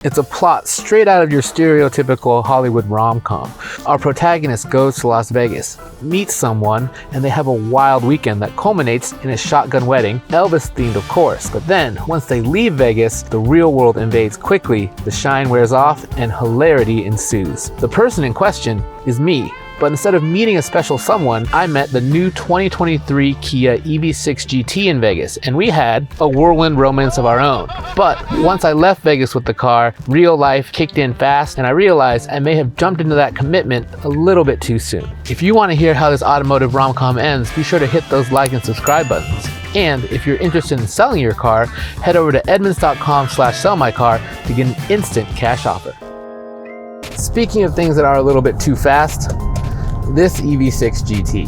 It's a plot straight out of your stereotypical Hollywood rom-com. Our protagonist goes to Las Vegas, meets someone, and they have a wild weekend that culminates in a shotgun wedding, Elvis-themed of course. But then, once they leave Vegas, the real world invades quickly, the shine wears off, and hilarity ensues. The person in question is me. But instead of meeting a special someone, I met the new 2023 Kia EV6 GT in Vegas, and we had a whirlwind romance of our own. But once I left Vegas with the car, real life kicked in fast, and I realized I may have jumped into that commitment a little bit too soon. If you want to hear how this automotive rom-com ends, be sure to hit those like and subscribe buttons. And if you're interested in selling your car, head over to edmunds.com/sellmycar to get an instant cash offer. Speaking of things that are a little bit too fast, this EV6 GT.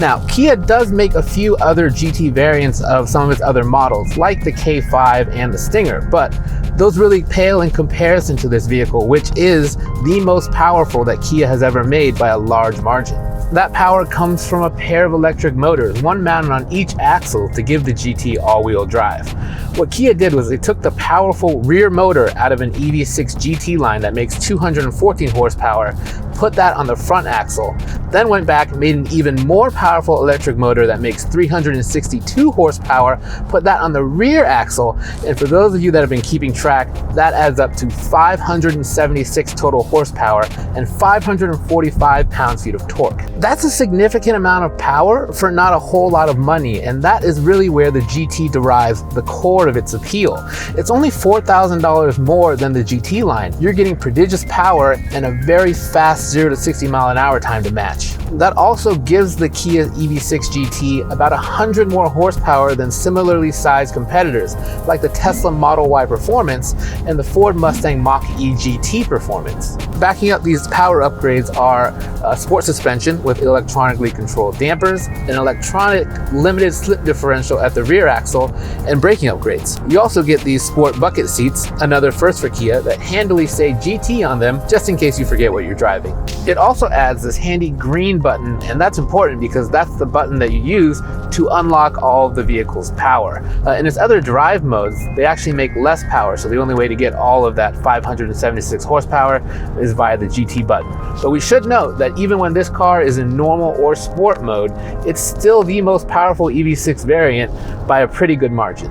Now, Kia does make a few other GT variants of some of its other models, like the K5 and the Stinger, but those really pale in comparison to this vehicle, which is the most powerful that Kia has ever made by a large margin. That power comes from a pair of electric motors, one mounted on each axle to give the GT all-wheel drive. What Kia did was they took the powerful rear motor out of an EV6 GT line that makes 214 horsepower, put that on the front axle, then went back and made an even more powerful electric motor that makes 362 horsepower, put that on the rear axle, and for those of you that have been keeping track, that adds up to 576 total horsepower and 545 pounds-feet of torque. That's a significant amount of power for not a whole lot of money, and that is really where the GT derives the core of its appeal. It's only $4,000 more than the GT line. You're getting prodigious power and a very fast 0 to 60 mile an hour time to match. That also gives the Kia EV6 GT about 100 more horsepower than similarly sized competitors, like the Tesla Model Y Performance and the Ford Mustang Mach-E GT Performance. Backing up these power upgrades are a sport suspension with electronically controlled dampers, an electronic limited slip differential at the rear axle, and braking upgrades. You also get these sport bucket seats, another first for Kia, that handily say GT on them just in case you forget what you're driving. It also adds this handy green button, and that's important because that's the button that you use to unlock all of the vehicle's power. In its other drive modes, they actually make less power, so the only way to get all of that 576 horsepower is via the GT button. But we should note that even when this car is in normal or sport mode, it's still the most powerful EV6 variant by a pretty good margin.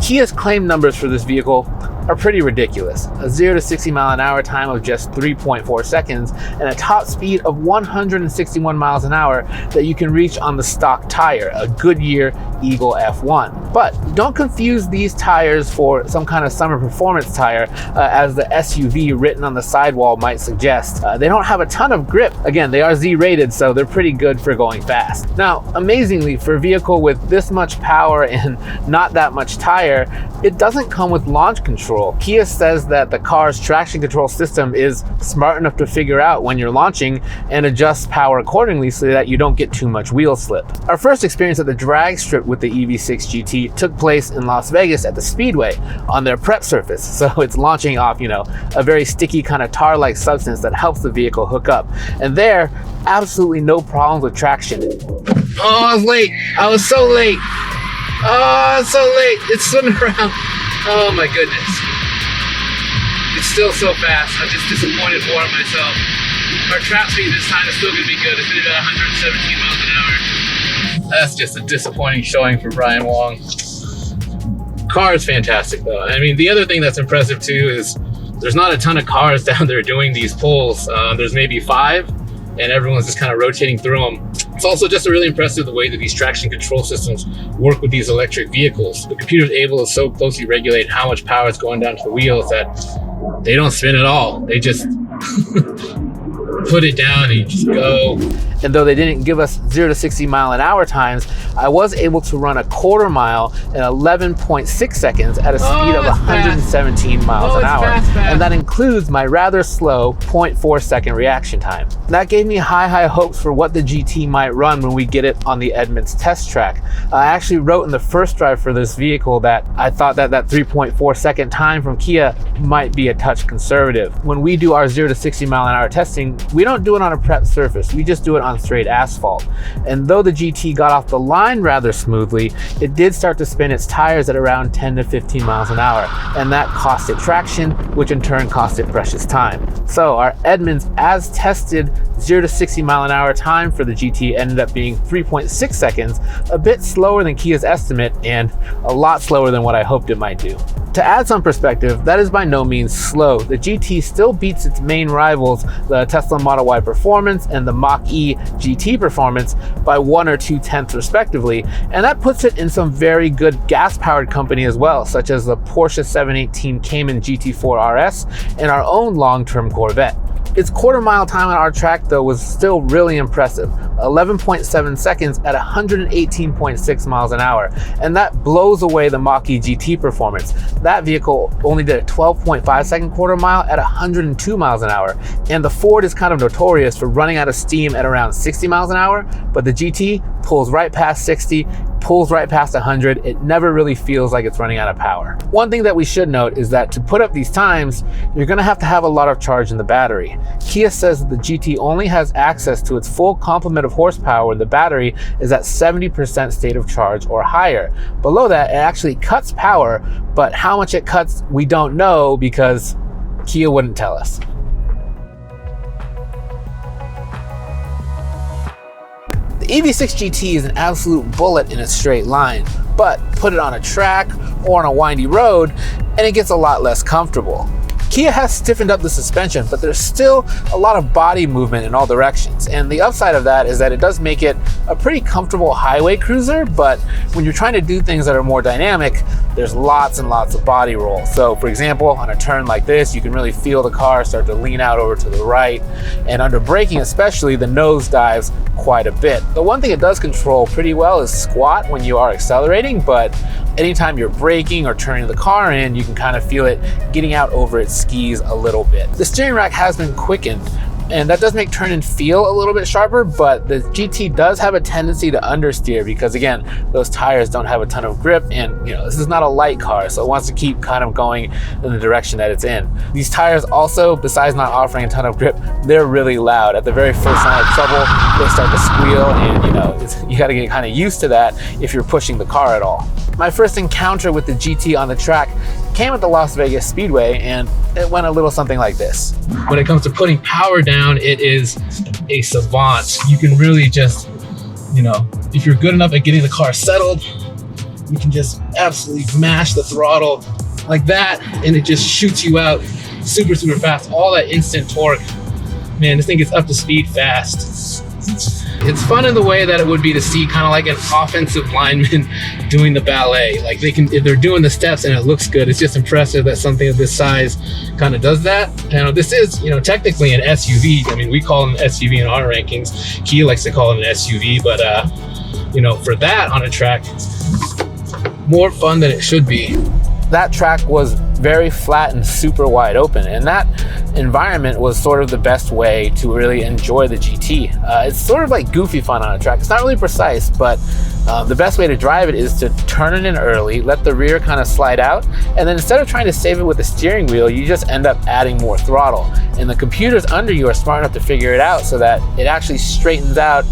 Kia's claim numbers for this vehicle are pretty ridiculous. A 0 to 60 mile an hour time of just 3.4 seconds and a top speed of 161 miles an hour that you can reach on the stock tire, a Goodyear Eagle F1. But don't confuse these tires for some kind of summer performance tire as the SUV written on the sidewall might suggest. They don't have a ton of grip. Again, they are Z rated, so they're pretty good for going fast. Now, amazingly, for a vehicle with this much power and not that much tire, it doesn't come with launch control. Kia says that the car's traction control system is smart enough to figure out when you're launching and adjust power accordingly so that you don't get too much wheel slip. Our first experience at the drag strip with the EV6 GT took place in Las Vegas at the Speedway on their prep surface. So it's launching off, a very sticky kind of tar-like substance that helps the vehicle hook up. And there, absolutely no problems with traction. Oh, I was late. I was so late. Oh, so late. It's swimming around. Oh my goodness. It's still so fast. I'm just disappointed for it myself. Our trap speed this time is still going to be good. It's going to be about 117 miles an hour. That's just a disappointing showing for Brian Wong. Car is fantastic though. I mean, the other thing that's impressive too is there's not a ton of cars down there doing these pulls. There's maybe 5 and everyone's just kind of rotating through them. It's also just really impressive the way that these traction control systems work with these electric vehicles. The computer's able to so closely regulate how much power is going down to the wheels that they don't spin at all. They just put it down and you just go. And though they didn't give us 0 to 60 mile an hour times, I was able to run a quarter mile in 11.6 seconds at a speed of 117 miles an hour. Fast. And that includes my rather slow 0.4 second reaction time. That gave me high hopes for what the GT might run when we get it on the Edmunds test track. I actually wrote in the first drive for this vehicle that I thought that 3.4 second time from Kia might be a touch conservative. When we do our 0 to 60 mile an hour testing, we don't do it on a prep surface. We just do it on on straight asphalt. And though the GT got off the line rather smoothly, it did start to spin its tires at around 10 to 15 miles an hour, and that cost it traction, which in turn cost it precious time. So our Edmunds as tested 0 to 60 mile an hour time for the GT ended up being 3.6 seconds, a bit slower than Kia's estimate and a lot slower than what I hoped it might do. To add some perspective, that is by no means slow. The GT still beats its main rivals, the Tesla Model Y Performance and the Mach-E GT Performance, by 1 or 2 tenths respectively, and that puts it in some very good gas-powered company as well, such as the Porsche 718 Cayman GT4 RS and our own long-term Corvette. Its quarter-mile time on our track, though, was still really impressive, 11.7 seconds at 118.6 miles an hour, and that blows away the Mach-E GT Performance. That vehicle only did a 12.5 second quarter mile at 102 miles an hour, and the Ford is kind of notorious for running out of steam at around 60 miles an hour, but the GT pulls right past 60, pulls right past 100. It never really feels like it's running out of power. One thing that we should note is that to put up these times, you're gonna have to have a lot of charge in the battery. Kia says that the GT only has access to its full complement of horsepower when the battery is at 70% state of charge or higher. Below that, it actually cuts power, but how much it cuts, we don't know because Kia wouldn't tell us. The EV6 GT is an absolute bullet in a straight line, but put it on a track or on a windy road and it gets a lot less comfortable. Kia has stiffened up the suspension, but there's still a lot of body movement in all directions. And the upside of that is that it does make it a pretty comfortable highway cruiser, but when you're trying to do things that are more dynamic, there's lots and lots of body roll. So for example, on a turn like this, you can really feel the car start to lean out over to the right. And under braking especially, the nose dives quite a bit. The one thing it does control pretty well is squat when you are accelerating, but anytime you're braking or turning the car in, you can kind of feel it getting out over its skis a little bit. The steering rack has been quickened, and that does make turn-in feel a little bit sharper, but the GT does have a tendency to understeer because, again, those tires don't have a ton of grip, and this is not a light car, so it wants to keep kind of going in the direction that it's in. These tires also, besides not offering a ton of grip, they're really loud. At the very first sign of trouble, they start to squeal, and you got to get kind of used to that if you're pushing the car at all. My first encounter with the GT on the track came at the Las Vegas Speedway, and it went a little something like this. When it comes to putting power down, it is a savant. You can really just, if you're good enough at getting the car settled, you can just absolutely mash the throttle like that, and it just shoots you out super, super fast. All that instant torque. Man, this thing gets up to speed fast. It's fun in the way that it would be to see kind of like an offensive lineman doing the ballet. Like if they're doing the steps and it looks good, it's just impressive that something of this size kind of does that. This is, technically an SUV. I mean, we call it an SUV in our rankings. Kia likes to call it an SUV, but for that on a track, more fun than it should be. That track was very flat and super wide open, and that environment was sort of the best way to really enjoy the GT. It's sort of like goofy fun on a track. It's not really precise, but the best way to drive it is to turn it in early, let the rear kind of slide out, and then instead of trying to save it with the steering wheel, you just end up adding more throttle. And the computers under you are smart enough to figure it out so that it actually straightens out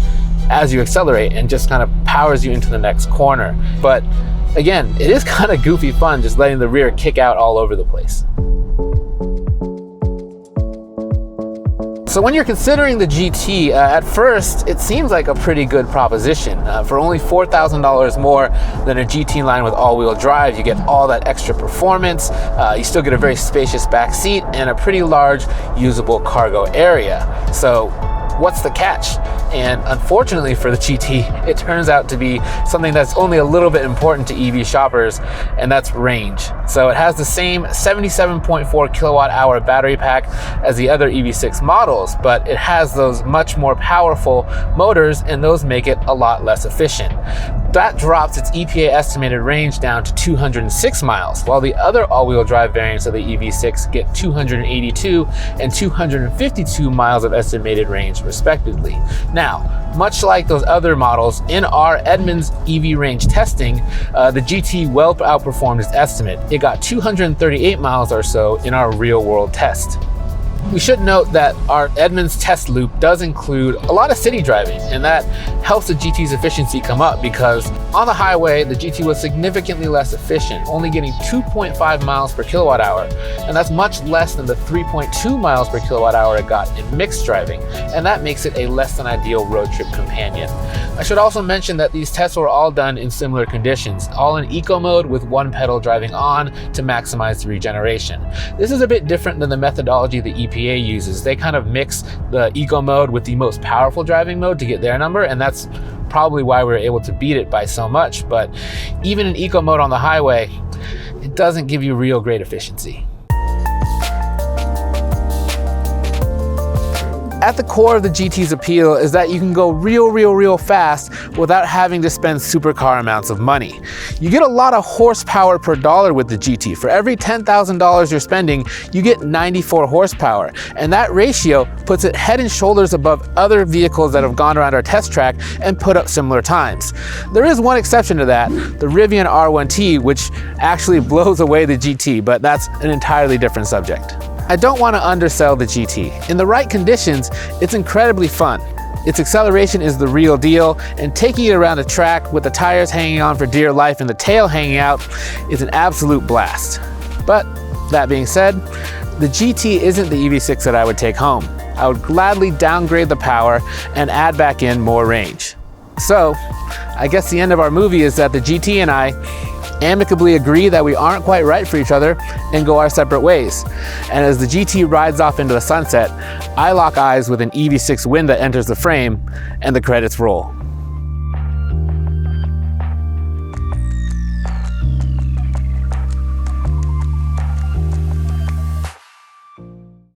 as you accelerate and just kind of powers you into the next corner. But again, it is kind of goofy fun just letting the rear kick out all over the place. So when you're considering the GT, at first, it seems like a pretty good proposition. For only $4,000 more than a GT line with all-wheel drive, you get all that extra performance, you still get a very spacious back seat, and a pretty large usable cargo area. So what's the catch? And unfortunately for the GT, it turns out to be something that's only a little bit important to EV shoppers, and that's range. So it has the same 77.4 kilowatt hour battery pack as the other EV6 models, but it has those much more powerful motors, and those make it a lot less efficient. That drops its EPA estimated range down to 206 miles, while the other all-wheel drive variants of the EV6 get 282 and 252 miles of estimated range respectively. Now, much like those other models, in our Edmunds EV range testing, the GT well outperformed its estimate. It got 238 miles or so in our real-world test. We should note that our Edmonds test loop does include a lot of city driving, and that helps the GT's efficiency come up because on the highway, the GT was significantly less efficient, only getting 2.5 miles per kilowatt hour, and that's much less than the 3.2 miles per kilowatt hour it got in mixed driving, and that makes it a less than ideal road trip companion. I should also mention that these tests were all done in similar conditions, all in eco mode with one pedal driving on to maximize the regeneration. This is a bit different than the methodology the EPA uses. They kind of mix the eco mode with the most powerful driving mode to get their number, and that's probably why we were able to beat it by so much. But even in eco mode on the highway, it doesn't give you real great efficiency. At the core of the GT's appeal is that you can go real fast without having to spend supercar amounts of money. You get a lot of horsepower per dollar with the GT. For every $10,000 you're spending, you get 94 horsepower. And that ratio puts it head and shoulders above other vehicles that have gone around our test track and put up similar times. There is one exception to that, the Rivian R1T, which actually blows away the GT, but that's an entirely different subject. I don't want to undersell the GT. In the right conditions, it's incredibly fun. Its acceleration is the real deal, and taking it around a track with the tires hanging on for dear life and the tail hanging out is an absolute blast. But that being said, the GT isn't the EV6 that I would take home. I would gladly downgrade the power and add back in more range. So, I guess the end of our movie is that the GT and I amicably agree that we aren't quite right for each other and go our separate ways. And as the GT rides off into the sunset, I lock eyes with an EV6 wind that enters the frame and the credits roll.